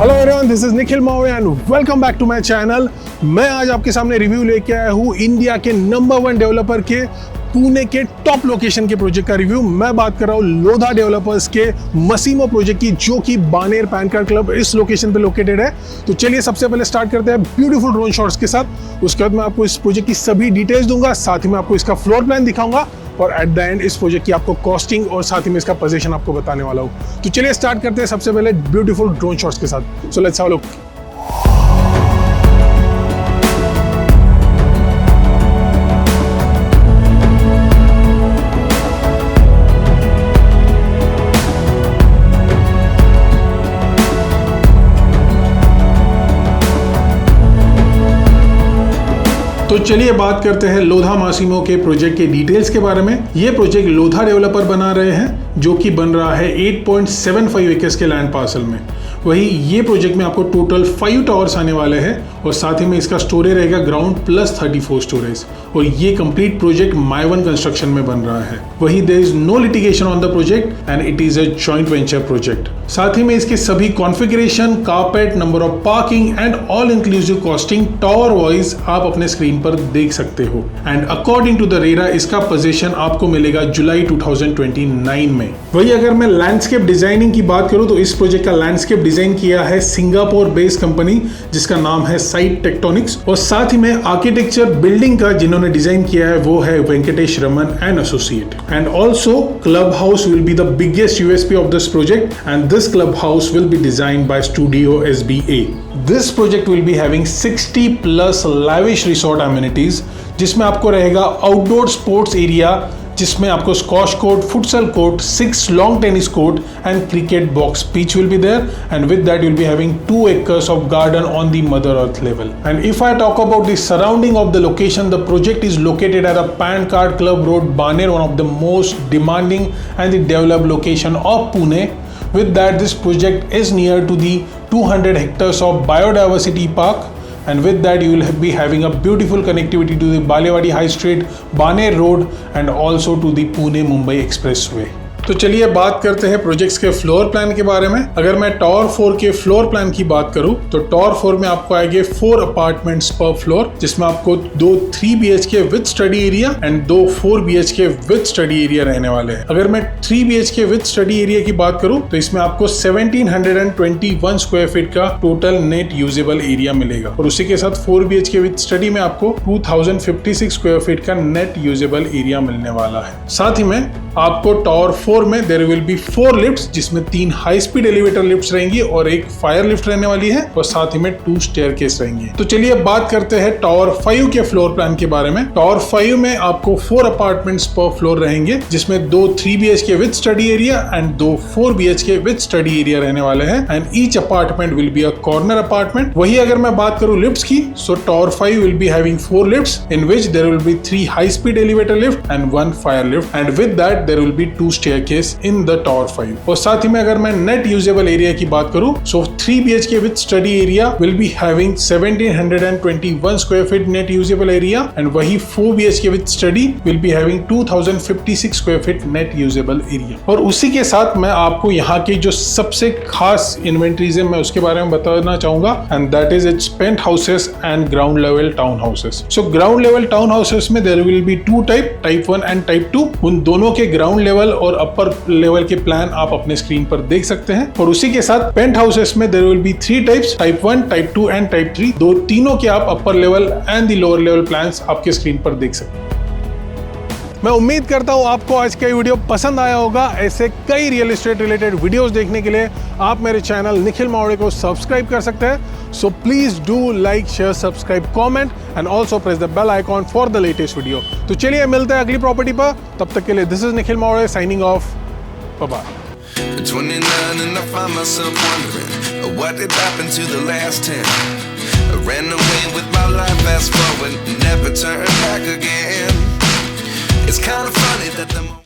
Hello everyone, this is Nikhil Maurya and welcome back to my channel. मैं आज आपके सामने रिव्यू लेके आया हूँ इंडिया के नंबर 1 डेवलपर के पुणे के टॉप लोकेशन के प्रोजेक्ट का रिव्यू। मैं बात कर रहा हूँ लोधा डेवलपर्स के मसीमो प्रोजेक्ट की, जो कि बानेर पैन कार्ड क्लब इस लोकेशन पे लोकेटेड है। तो चलिए सबसे पहले स्टार्ट करते हैं ब्यूटीफुल ड्रोन शॉट्स के साथ। उसके बाद मैं आपको इस प्रोजेक्ट की सभी डिटेल्स दूंगा, साथ ही मैं आपको इसका फ्लोर प्लान दिखाऊंगा और एट द एंड इस प्रोजेक्ट की आपको कॉस्टिंग और साथ ही में इसका पोजीशन आपको बताने वाला हूँ। तो चलिए स्टार्ट करते हैं सबसे पहले ब्यूटीफुल ड्रोन शॉट्स के साथ। So let's have a look. तो चलिए बात करते हैं लोधा मासीमो के प्रोजेक्ट के डिटेल्स के बारे में। ये प्रोजेक्ट लोधा डेवलपर बना रहे हैं, जो कि बन रहा है 8.75 एकर्स के लैंड पार्सल में। वही ये प्रोजेक्ट में आपको टोटल 5 टावर्स आने वाले हैं और साथ ही में इसका स्टोरेज रहेगा ग्राउंड प्लस 34 स्टोरेज। और ये कंप्लीट प्रोजेक्ट माय1 कंस्ट्रक्शन में बन रहा है। वही there is no litigation on the project and it is a joint venture project. साथ ही में इसके सभी configuration, carpet, number of parking and all inclusive costing tower wise आप अपने स्क्रीन पर देख सकते हो। And according to the RERA इसका पोजीशन आपको मिलेगा जुलाई 2029 में। वही अगर मैं लैंडस्केप डिजाइनिंग की बात करूं तो इस प्रोजेक्ट का लैंडस्केप डिजाइन किया है सिंगापुर बेस्ड कंपनी जिसका नाम है साइट टेक्टोनिक्स। और साथ ही में आर्किटेक्चर बिल्डिंग का जिन्होंने डिजाइन किया है वो है Venkatesh Raman and associate. And also club house will be the biggest USP of this project and this club house will be designed bye studio SBA। This project will be having 60 plus lavish resort amenities, जिसमें आपको रहेगा outdoor sports area, जिसमें आपको squash court, futsal court, 6 long tennis court and cricket box pitch will be there, and with that you'll be having 2 acres of garden on the Mother Earth level. And if I talk about the surrounding of the location, the project is located at a Pan Card Club Road, Baner, one of the most demanding and the developed location of Pune. With that, this project is near to the 200 hectares of biodiversity park, and with that you will be having a beautiful connectivity to the Balewadi High Street, Baner Road and also to the Pune-Mumbai Expressway. तो चलिए बात करते हैं projects के floor plan के बारे में। अगर मैं टावर 4 के फ्लोर प्लान की बात करूं तो टावर 4 में आपको आएंगे 4 अपार्टमेंट्स पर फ्लोर, जिसमें आपको 2 3 BHK with study area and 2 4 BHK with study area रहने वाले हैं। अगर मैं 3 BHK विद स्टडी एरिया की बात करूं तो इसमें आपको 1721 स्क्वायर फीट का टोटल नेट यूजेबल एरिया मिलेगा और उसी के साथ 4 BHK विद स्टडी में आपको 2056 स्क्वायर फीट का नेट यूजेबल एरिया मिलने वाला है। साथ ही में आपको टावर 4 में देयर विल बी 4 लिफ्ट्स, जिसमें 3 हाई स्पीड एलिवेटर लिफ्ट्स रहेंगी और एक फायर लिफ्ट रहने वाली है और साथ ही में 2 स्टेयरकेस रहेंगे। तो चलिए बात करते हैं टावर 5 के फ्लोर प्लान के बारे में। टावर 5 में आपको 4 अपार्टमेंट्स पर फ्लोर रहेंगे, जिसमें 2 3 BHK with study area and 2 4 BHK with study area रहने वाले हैं and each apartment will be a corner apartment. वही अगर मैं बात करूं लिफ्ट्स की, so tower 5 will be having 4 lifts in which there will be 3 high speed elevator lift and 1 fire lift and with that there will be 2 staircase in the tower 5। और साथ ही में अगर मैं नेट यूजेबल एरिया की बात करूं, सो 3 BHK with study area will be having 1721 square feet net usable area and वही 4 BHK with study will be having 2056 square feet net usable area. और उसी के साथ मैं आपको यहाँ की जो सबसे खास इन्वेंटरीज है मैं उसके बारे में बताना चाहूंगा and that is its penthouses and ground level town houses. So ground level town houses में there will be 2 type 1 and type 2। उन दोनों के ग्राउंड लेवल और अपर लेवल के प्लान आप अपने स्क्रीन पर देख सकते हैं। और उसी के साथ पेंट हाउसेस में there will be 3 types, type 1, type 2 and type 3। तीनों के आप upper level and the lower level plans आपके स्क्रीन पर देख सकते हैं। मैं उम्मीद करता हूं आपको आज का वीडियो पसंद आया होगा। ऐसे कई रियल एस्टेट रिलेटेड वीडियोस देखने के लिए आप मेरे चैनल निखिल मौर्य को सब्सक्राइब कर सकते हैं। So please do like, share, subscribe, comment and also press the bell icon for the latest video. तो चलिए मिलते हैं अगली प्रॉपर्टी पर, तब तक के लिए this is Nikhil Maurya signing off. Bye-bye. 29 and I find myself wondering what did happen to the last 10. I ran away with my life, fast forward, never turn back again. It's kind of funny that the